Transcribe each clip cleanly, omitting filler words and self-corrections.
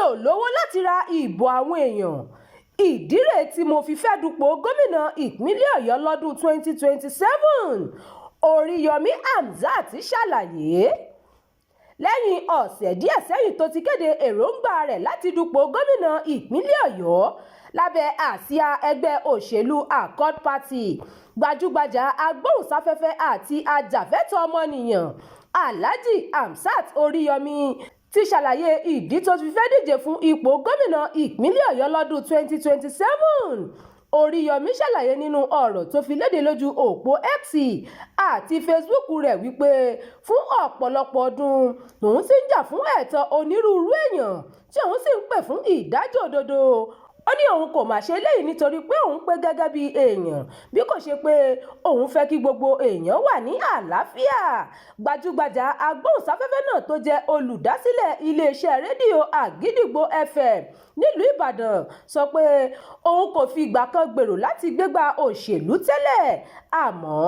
ò lówó láti ra ìbò àwọn èèyàn. Ìdí rèé tí mo fi fẹ́ dupò gómìnà ìpínlẹ̀ Ọ̀yọ́ lọ́dún 2027. Oriyomi Hamzat ṣàlàyé. Lẹ́yìn ọ̀sẹ̀ díẹ̀ sẹ́yìn tó ti kéde èròǹgbà rẹ̀ láti dupò gómìnà ìpínlẹ̀ Ọ̀yọ́ lábẹ́ àsíá ẹgbẹ́ òṣèlú Accord Party, gbajúgbajà agbóhùnsáfẹ́fẹ́ àti ajàfẹ́tọ̀ọ́ ọmọnìyàn Alhaji Hamzat Oriyomi ti ṣàlàyé ìdí tó fi fẹ́ díje fún ipò gómìnà ìpínlẹ̀ Ọ̀yọ́ lọ́dún 2027. Oriyomi ṣàlàyé nínú ọ̀rọ̀ tó fi léde lójú òpó X àti Facebook rẹ̀ wípé fún ọ̀pọ̀lọpọ̀ ọdún òun ti ń jà fún ẹ̀tọ́ onírúurú èèyàn tí òun sì ń pè fún ìdájọ́ òdodo. Ó ní òun kò máa ṣe eléyìí nítorí pé òun pé gẹ́gẹ́ bí èèyàn, bí kò ṣe pé òun fẹ́ kí gbogbo èèyàn wà ní àlàáfíà. Gbajúgbajà agbóhùnsáfẹ́fẹ́ náà tó jẹ́ olùdásílẹ̀ iléeṣẹ́ rédíò Àgídìgbò FM nílùú Ìbàdàn sọ pé òun kò fi ìgbà kan gbèrò láti gbégbá òṣèlú tẹ́lẹ̀, àmọ́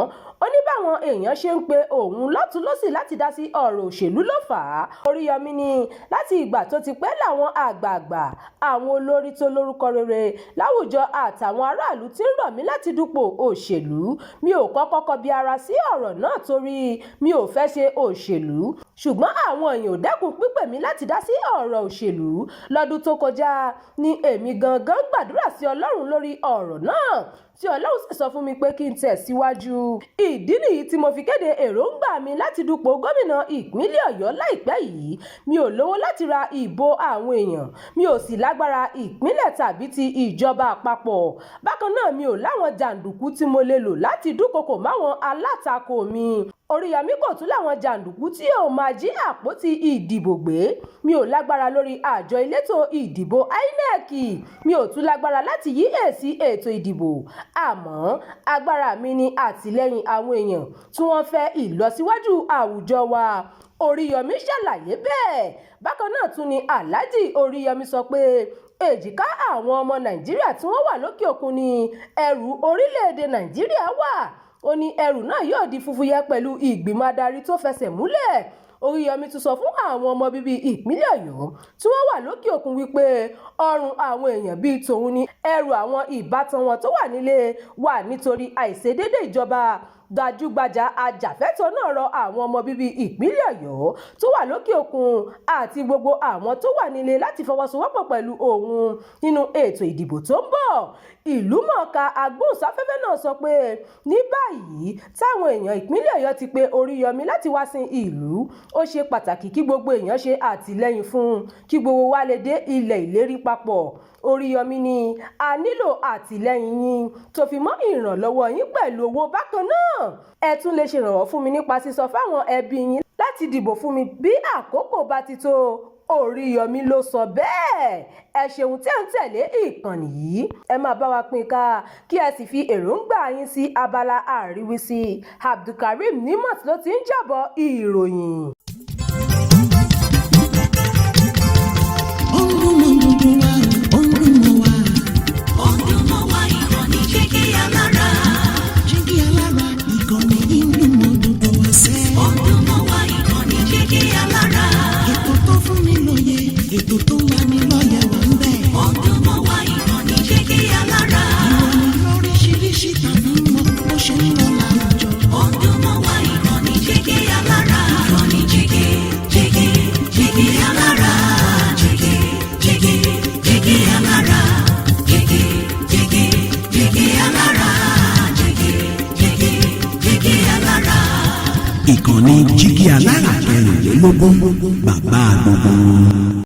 ó ní báwọn èèyàn ṣe ń pe òun lọ́tùn-lósì láti dá sí ọ̀rọ̀ òṣèlú ló fà á. Oriyomi ní láti ìgbà tó ti pẹ́ làwọn àgbààgbà, àwọn olórí tó lórúkọ rere láwùjọ àtàwọn aráàlú ti ń rọ̀ mí láti dupò òṣèlú. Mi ò kọ́kọ́ kọbi ara sí ọ̀rọ̀ náà torí mi ò fẹ́ ṣe òṣèlú, ṣùgbọ́n àwọn èèyàn ò dẹ́kun pípè mí láti dá sí ọ̀rọ̀ òṣèlú. Lọ́dún tó kọjá ni èmi gangan gbàdúrà sí Ọlọ́run lórí ọ̀rọ̀ náà tí Ọlọ́run sì sọ fún mi pé kí n tẹ̀síwájú. Ìdí nìyí tí mo fi kéde èròǹgbà mi láti dupò gómìnà ìpínlẹ̀ Ọ̀yọ́ láìpẹ́ yìí. Mi ò lówó láti ra ìbò àwọn èèyàn, mi ò sì lágbára ìpínlẹ̀ tàbí ti ìjọba àpapọ̀. Bákan náà mi ò láwọn jàǹdùkú tí mo lè lò láti dúnkokò máwọn alátakò mi. Oriyomi kò tún láwọn jàǹdùkú tí yóò máa jí àpótí ìdìbò gbé. Mi ò lágbára lórí àjọ elétò ìdìbò INEC. Mi ò tún lágbára láti yí èsì ètò ìdìbò. Àmọ́ agbára mi ni àtìlẹ́yìn àwọn èèyàn tí wọ́n fẹ́ ìlọsíwájú àwùjọ wa. Oriyomi ṣàlàyé bẹ́ẹ̀. Bákan náà tún ni Alhaji Oriyomi sọ pé èjìká àwọn ọmọ Nàìjíríà tí wọ́n wà lókè òkun ni ẹrù orílẹ̀-èdè Nàìjíríà wà. Ó ní ẹrù náà yóò di fúfúyẹ́ pẹ̀lú ìgbìmọ̀ adarí tó fẹsẹ̀ múlẹ̀. Oriyomi tún sọ fún àwọn ọmọ bíbí ìpínlẹ̀ Ọ̀yọ́ tí wọ́n wà lókè òkun wípé ọrùn àwọn èèyàn bíi tòun ni ẹrù àwọn ìbátan wọn tó wà nílé wà nítorí àìṣedéédé ìjọba. Gbajúgbajà ajàfẹ́tọ̀ọ́ náà rọ àwọn ọmọ bíbí ìpínlẹ̀ Ọ̀yọ́ tó wà lókè òkun àti gbogbo àwọn tó wà nílé láti fọwọ́sowọ́pọ̀ pẹ̀lú òun nínú ètò ìdìbò tó ń bọ̀. Ìlúmọ̀ọ́ká agbóhùnsáfẹ́fẹ́ náà sọ pé ní báyìí táwọn èèyàn ìpínlẹ̀ Ọ̀yọ́ ti pe Oriyomi láti wá sin ìlú, ó ṣe pàtàkì kí gbogbo èèyàn ṣe àtìlẹ́yìn fún un kí gbogbo wa lè dé ilẹ̀ ìlérí papọ̀. Oriyomi ní a nílò àtìlẹ́yìn yín tó fi mọ́ ìrànlọ́wọ́ yín pẹ̀lú owó. Bákan náà ẹ tún lè ṣèrànwọ́ fún mi nípa sísọ fáwọn ẹbí yín láti dìbò fún mi bí àkókò bá ti tó. Oriyomi ló sọ bẹ́ẹ̀. Ẹ ṣeun tẹ́ ń tẹ̀lé ìkànnì yìí. Ẹ máa bá wa pín ká kí ẹ sì fi èròǹgbà yín sí abala àríwísí. Abdulkareem Nimot ló ti ń jábọ̀ ìròyìn. Ètò tó wà ní lọ́yẹ̀ wà ń bẹ̀. Ọdún mọ́ wá ìkànnì Jígí Alára. Ìròyìn lóríṣiríṣi tàbí mọ́ bó ṣe ń lọ láwùjọ. Ọdún mọ́ wá ìkànnì Jígí Alára. Ìkànnì Jígí Alára. Jígí Alára. Jígí Alára. Jígí Alára. Ìkànnì Jígí Alára 24 bàbá gbogbo.